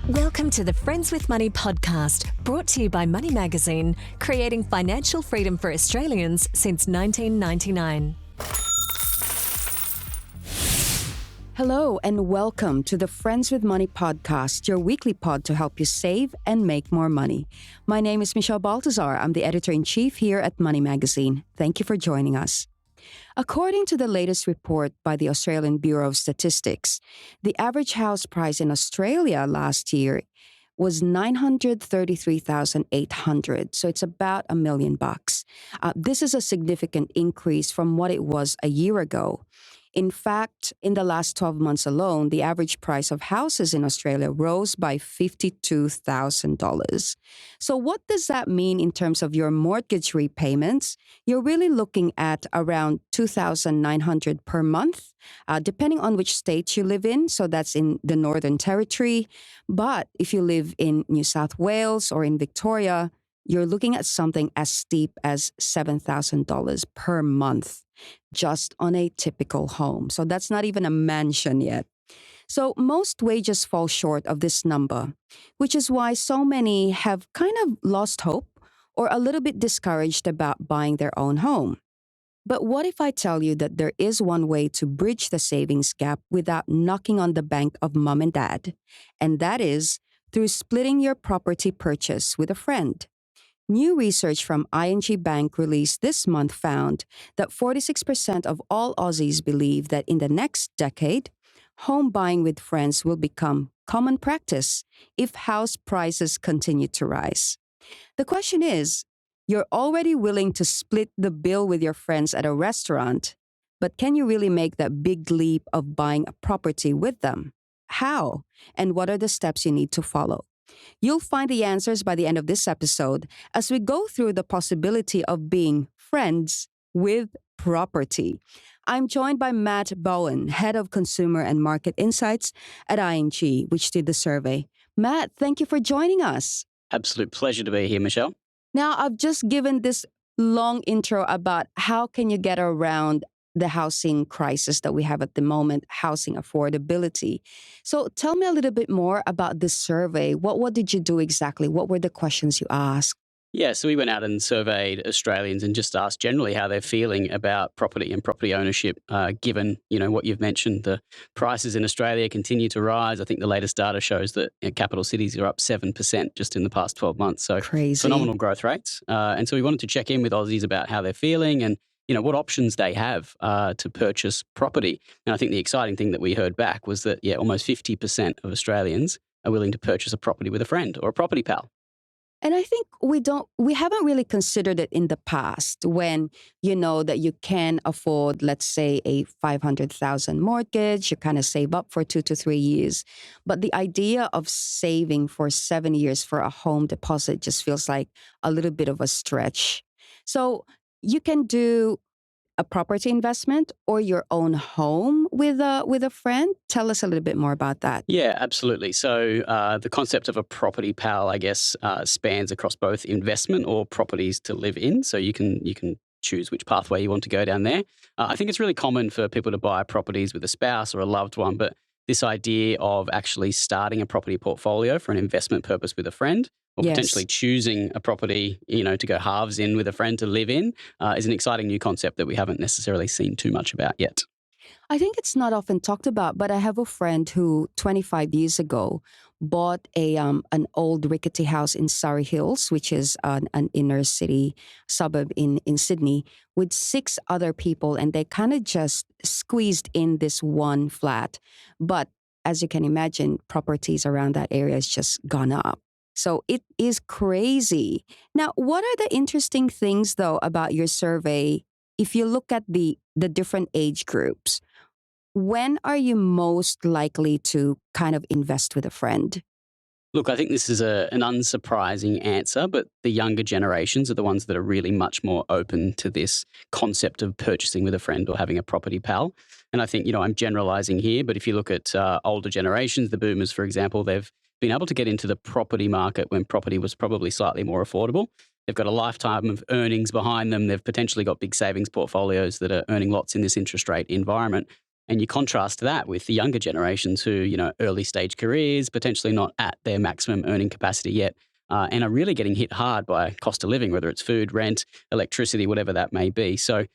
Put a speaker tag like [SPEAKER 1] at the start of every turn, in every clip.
[SPEAKER 1] Welcome to the Friends with Money podcast, brought to you by Money Magazine, creating financial freedom for Australians since 1999.
[SPEAKER 2] Hello and welcome to the Friends with Money podcast, your weekly pod to help you save and make more money. My name is Michelle Baltazar. I'm the editor-in-chief here at Money Magazine. Thank you for joining us. According to the latest report by the Australian Bureau of Statistics, the average house price in Australia last year was $933,800, so it's about $1 million. This is a significant increase from what it was a year ago. In fact, in the last 12 months alone, the average price of houses in Australia rose by $52,000. So what does that mean in terms of your mortgage repayments? You're really looking at around $2,900 per month, depending on which state you live in. So that's in the Northern Territory. But if you live in New South Wales or in Victoria, you're looking at something as steep as $7,000 per month just on a typical home. So that's not even a mansion yet. So most wages fall short of this number, which is why so many have kind of lost hope or a little bit discouraged about buying their own home. But what if I tell you that there is one way to bridge the savings gap without knocking on the bank of mom and dad? And that is through splitting your property purchase with a friend. New research from ING Bank released this month found that 46% of all Aussies believe that in the next decade, home buying with friends will become common practice if house prices continue to rise. The question is, you're already willing to split the bill with your friends at a restaurant, but can you really make that big leap of buying a property with them? How? And what are the steps you need to follow? You'll find the answers by the end of this episode as we go through the possibility of being friends with property. I'm joined by Matt Bowen, Head of Consumer and Market Insights at ING, which did the survey. Matt, thank you for joining us.
[SPEAKER 3] Absolute pleasure to be here, Michelle.
[SPEAKER 2] Now, I've just given this long intro about how can you get around the housing crisis that we have at the moment, housing affordability. So tell me a little bit more about this survey. What did you do exactly? What were the questions you asked?
[SPEAKER 3] Yeah, so we went out and surveyed Australians and just asked generally how they're feeling about property and property ownership, given, what you've mentioned. The prices in Australia continue to rise. I think the latest data shows that capital cities are up 7% just in the past 12 months. So
[SPEAKER 2] Crazy.
[SPEAKER 3] Phenomenal growth rates. And so we wanted to check in with Aussies about how they're feeling and what options they have to purchase property. And I think the exciting thing that we heard back was that, almost 50% of Australians are willing to purchase a property with a friend or a property pal.
[SPEAKER 2] And I think we haven't really considered it in the past when you know that you can afford, let's say, a $500,000 mortgage, you kind of save up for 2 to 3 years. But the idea of saving for 7 years for a home deposit just feels like a little bit of a stretch. So you can do a property investment or your own home with a friend. Tell us a little bit more about that.
[SPEAKER 3] Yeah, absolutely. So the concept of a property pal, I guess, spans across both investment or properties to live in. So you can choose which pathway you want to go down there. I think it's really common for people to buy properties with a spouse or a loved one, but this idea of actually starting a property portfolio for an investment purpose with a friend or potentially choosing a property, to go halves in with a friend to live in is an exciting new concept that we haven't necessarily seen too much about yet.
[SPEAKER 2] I think it's not often talked about, but I have a friend who 25 years ago bought an old rickety house in Surrey Hills, which is an inner city suburb in Sydney, with 6 other people, and they kind of just squeezed in this one flat. But as you can imagine, properties around that area has just gone up. So it is crazy. Now, what are the interesting things, though, about your survey? If you look at the different age groups, when are you most likely to kind of invest with a friend?
[SPEAKER 3] Look, I think this is an unsurprising answer, but the younger generations are the ones that are really much more open to this concept of purchasing with a friend or having a property pal. And I think, I'm generalizing here, but if you look at older generations, the boomers, for example, they've been able to get into the property market when property was probably slightly more affordable. They've got a lifetime of earnings behind them. They've potentially got big savings portfolios that are earning lots in this interest rate environment. And you contrast that with the younger generations who, early stage careers, potentially not at their maximum earning capacity yet, and are really getting hit hard by cost of living, whether it's food, rent, electricity, whatever that may be. So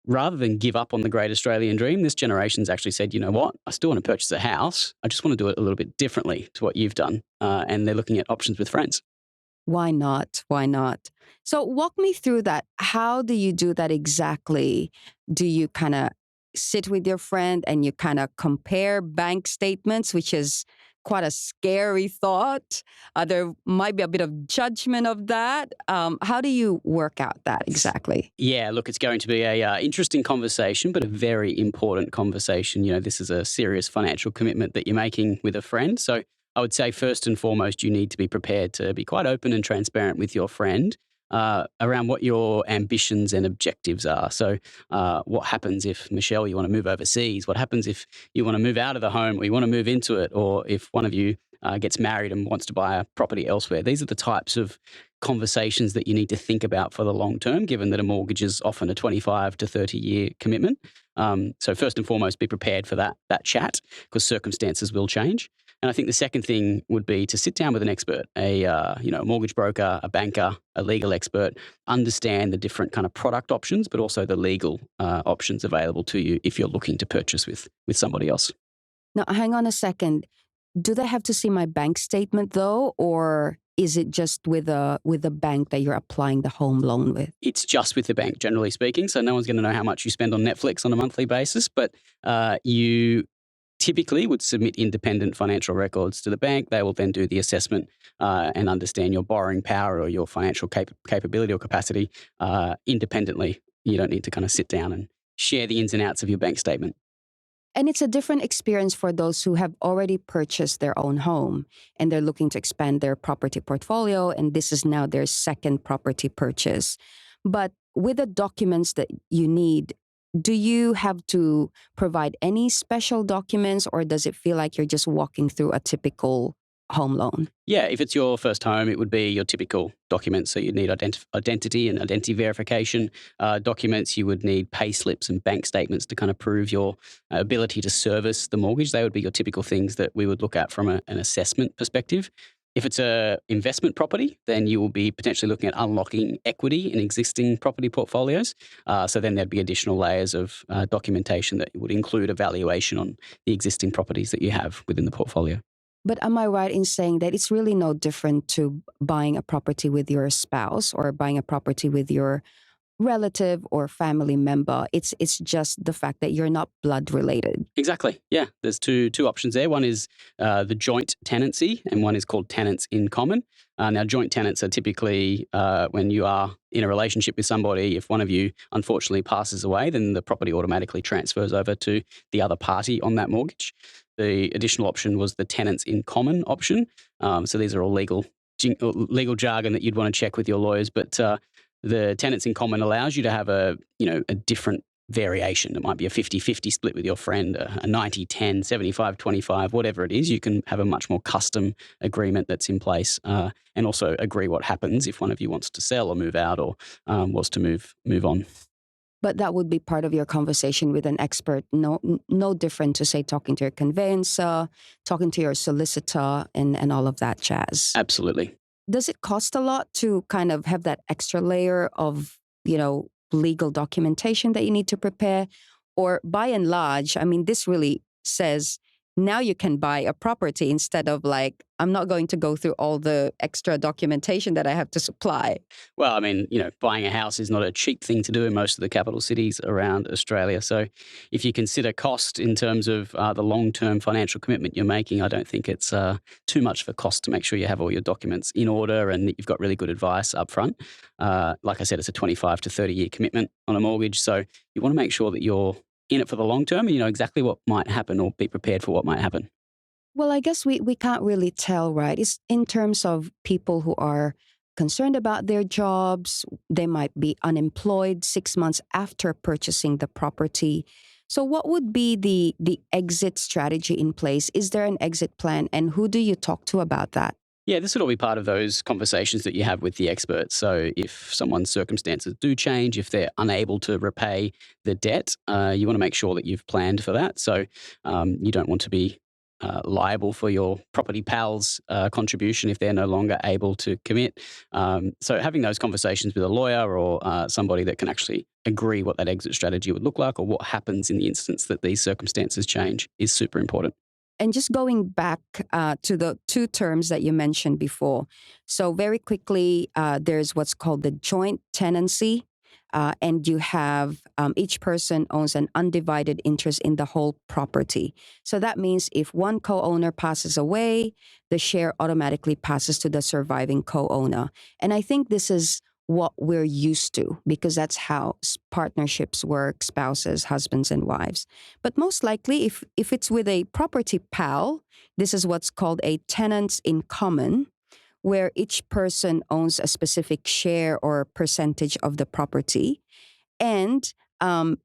[SPEAKER 3] rather than give up on the great Australian dream, this generation's actually said, you know what, I still want to purchase a house. I just want to do it a little bit differently to what you've done. And they're looking at options with friends.
[SPEAKER 2] Why not? Why not? So walk me through that. How do you do that exactly? Do you kind of sit with your friend and you kind of compare bank statements, which is quite a scary thought? There might be a bit of judgment of that. How do you work out that exactly?
[SPEAKER 3] Yeah, look, it's going to be a interesting conversation, but a very important conversation. This is a serious financial commitment that you're making with a friend. So I would say first and foremost, you need to be prepared to be quite open and transparent with your friend around what your ambitions and objectives are. So what happens if, Michelle, you want to move overseas? What happens if you want to move out of the home or you want to move into it? Or if one of you gets married and wants to buy a property elsewhere? These are the types of conversations that you need to think about for the long term, given that a mortgage is often a 25 to 30-year commitment. So first and foremost, be prepared for that chat, because circumstances will change. And I think the second thing would be to sit down with an expert, a mortgage broker, a banker, a legal expert, understand the different kind of product options, but also the legal options available to you if you're looking to purchase with somebody else.
[SPEAKER 2] Now, hang on a second. Do they have to see my bank statement though, or is it just with the bank that you're applying the home loan with?
[SPEAKER 3] It's just with the bank, generally speaking. So no one's going to know how much you spend on Netflix on a monthly basis, but you typically would submit independent financial records to the bank. They will then do the assessment and understand your borrowing power or your financial capability or capacity independently. You don't need to kind of sit down and share the ins and outs of your bank statement.
[SPEAKER 2] And it's a different experience for those who have already purchased their own home and they're looking to expand their property portfolio, and this is now their second property purchase. But with the documents that you need, do you have to provide any special documents, or does it feel like you're just walking through a typical home loan?
[SPEAKER 3] Yeah, if it's your first home, it would be your typical documents. So you'd need identity and identity verification documents. You would need pay slips and bank statements to kind of prove your ability to service the mortgage. They would be your typical things that we would look at from an assessment perspective. If it's a investment property, then you will be potentially looking at unlocking equity in existing property portfolios. So then there'd be additional layers of documentation that would include a valuation on the existing properties that you have within the portfolio.
[SPEAKER 2] But am I right in saying that it's really no different to buying a property with your spouse or buying a property with your relative or family member? It's just the fact that you're not blood related.
[SPEAKER 3] Exactly. Yeah. There's two options there. One is the joint tenancy, and one is called tenants in common. Now, joint tenants are typically when you are in a relationship with somebody. If one of you unfortunately passes away, then the property automatically transfers over to the other party on that mortgage. The additional option was the tenants in common option. So these are all legal jargon that you'd want to check with your lawyers, but the tenants in common allows you to have a different variation. It might be a 50-50 split with your friend, a 90-10, 75-25, whatever it is. You can have a much more custom agreement that's in place and also agree what happens if one of you wants to sell or move out or was to move on.
[SPEAKER 2] But that would be part of your conversation with an expert. No different to, say, talking to your conveyancer, talking to your solicitor, and all of that jazz.
[SPEAKER 3] Absolutely.
[SPEAKER 2] Does it cost a lot to kind of have that extra layer of, legal documentation that you need to prepare? Or by and large, I mean, this really says now you can buy a property instead of like, I'm not going to go through all the extra documentation that I have to supply.
[SPEAKER 3] Well, I mean, buying a house is not a cheap thing to do in most of the capital cities around Australia. So if you consider cost in terms of the long-term financial commitment you're making, I don't think it's too much of a cost to make sure you have all your documents in order and that you've got really good advice up front. Like I said, it's a 25 to 30-year commitment on a mortgage. So you want to make sure that you're in it for the long term and you know exactly what might happen or be prepared for what might happen.
[SPEAKER 2] Well, I guess we can't really tell, right? It's in terms of people who are concerned about their jobs. They might be unemployed 6 months after purchasing the property. So what would be the exit strategy in place? Is there an exit plan? And who do you talk to about that?
[SPEAKER 3] Yeah, this would all be part of those conversations that you have with the experts. So if someone's circumstances do change, if they're unable to repay the debt, you want to make sure that you've planned for that. So you don't want to be liable for your property pal's contribution if they're no longer able to commit. So having those conversations with a lawyer or somebody that can actually agree what that exit strategy would look like or what happens in the instance that these circumstances change is super important.
[SPEAKER 2] And just going back to the two terms that you mentioned before. So, very quickly, there's what's called the joint tenancy. And you have each person owns an undivided interest in the whole property. So that means if one co owner passes away, the share automatically passes to the surviving co owner. And I think this is what we're used to because that's how partnerships work, spouses, husbands, and wives. But most likely, if it's with a property pal, this is what's called a tenants in common, where each person owns a specific share or percentage of the property. And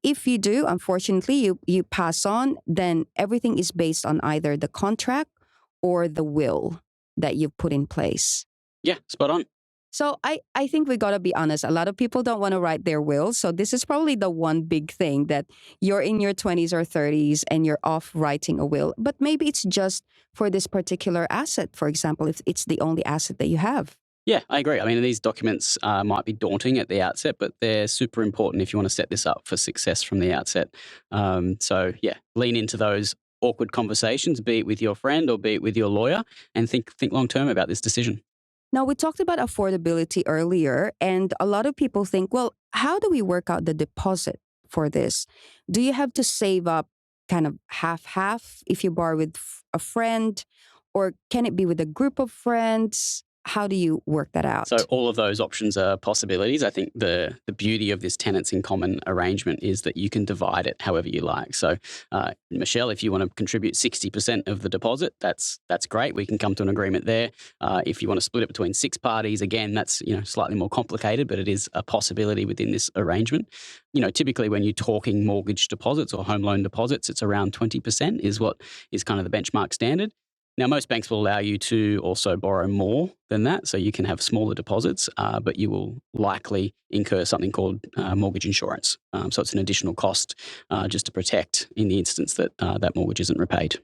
[SPEAKER 2] if you do, unfortunately, you pass on, then everything is based on either the contract or the will that you've put in place.
[SPEAKER 3] Yeah, spot on.
[SPEAKER 2] So I think we got to be honest. A lot of people don't want to write their will. So this is probably the one big thing that you're in your 20s or 30s and you're off writing a will. But maybe it's just for this particular asset, for example, if it's the only asset that you have.
[SPEAKER 3] Yeah, I agree. I mean, these documents might be daunting at the outset, but they're super important if you want to set this up for success from the outset. So yeah, lean into those awkward conversations, be it with your friend or be it with your lawyer, and think long term about this decision.
[SPEAKER 2] Now, we talked about affordability earlier, and a lot of people think, well, how do we work out the deposit for this? Do you have to save up kind of half if you borrow with a friend, or can it be with a group of friends? How do you work that out?
[SPEAKER 3] So all of those options are possibilities. I think the beauty of this tenants in common arrangement is that you can divide it however you like. So Michelle, if you want to contribute 60% of the deposit, that's great. We can come to an agreement there. If you want to split it between 6 parties, again, that's slightly more complicated, but it is a possibility within this arrangement. Typically when you're talking mortgage deposits or home loan deposits, it's around 20% is what is kind of the benchmark standard. Now, most banks will allow you to also borrow more than that, so you can have smaller deposits, but you will likely incur something called mortgage insurance. So it's an additional cost just to protect in the instance that that mortgage isn't repaid.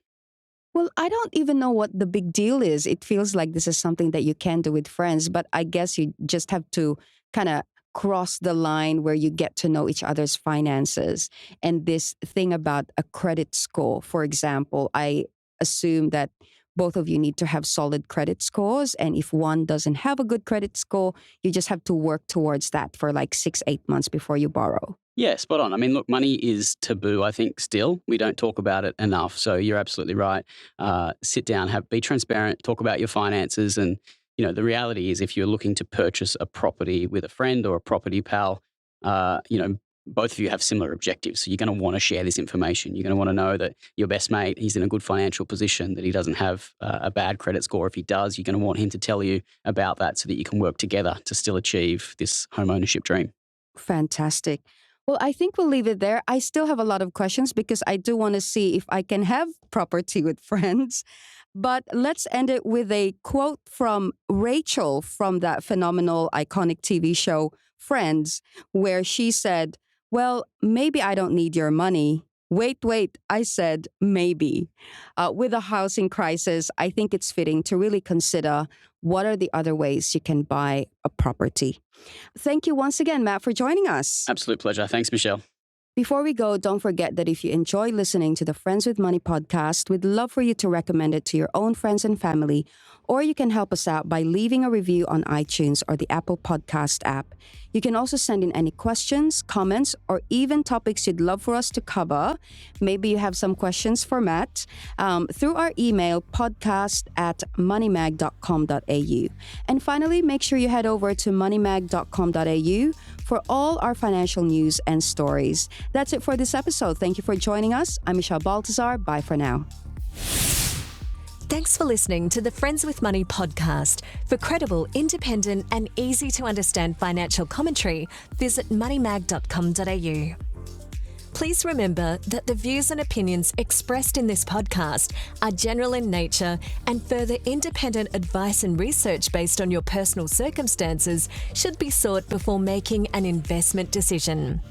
[SPEAKER 2] Well, I don't even know what the big deal is. It feels like this is something that you can do with friends, but I guess you just have to kind of cross the line where you get to know each other's finances. And this thing about a credit score, for example, I assume that both of you need to have solid credit scores. And if one doesn't have a good credit score, you just have to work towards that for like 6-8 months before you borrow.
[SPEAKER 3] Yeah, spot on. I mean, look, money is taboo, I think, still. We don't talk about it enough. So you're absolutely right. Sit down, be transparent, talk about your finances. And, the reality is if you're looking to purchase a property with a friend or a property pal, both of you have similar objectives. So you're going to want to share this information. You're going to want to know that your best mate, he's in a good financial position, that he doesn't have a bad credit score. If he does, you're going to want him to tell you about that so that you can work together to still achieve this home ownership dream.
[SPEAKER 2] Fantastic. Well, I think we'll leave it there. I still have a lot of questions because I do want to see if I can have property with friends. But let's end it with a quote from Rachel from that phenomenal, iconic TV show, Friends, where she said, well, maybe I don't need your money. Wait, I said maybe. With a housing crisis, I think it's fitting to really consider what are the other ways you can buy a property. Thank you once again, Matt, for joining us.
[SPEAKER 3] Absolute pleasure. Thanks, Michelle.
[SPEAKER 2] Before we go, don't forget that if you enjoy listening to the Friends with Money podcast, we'd love for you to recommend it to your own friends and family, or you can help us out by leaving a review on iTunes or the Apple Podcast app. You can also send in any questions, comments, or even topics you'd love for us to cover. Maybe you have some questions for Matt through our email, podcast@moneymag.com.au. And finally, make sure you head over to moneymag.com.au for all our financial news and stories. That's it for this episode. Thank you for joining us. I'm Michelle Baltazar. Bye for now.
[SPEAKER 1] Thanks for listening to the Friends with Money podcast. For credible, independent, and easy to understand financial commentary, visit moneymag.com.au. Please remember that the views and opinions expressed in this podcast are general in nature, and further independent advice and research based on your personal circumstances should be sought before making an investment decision.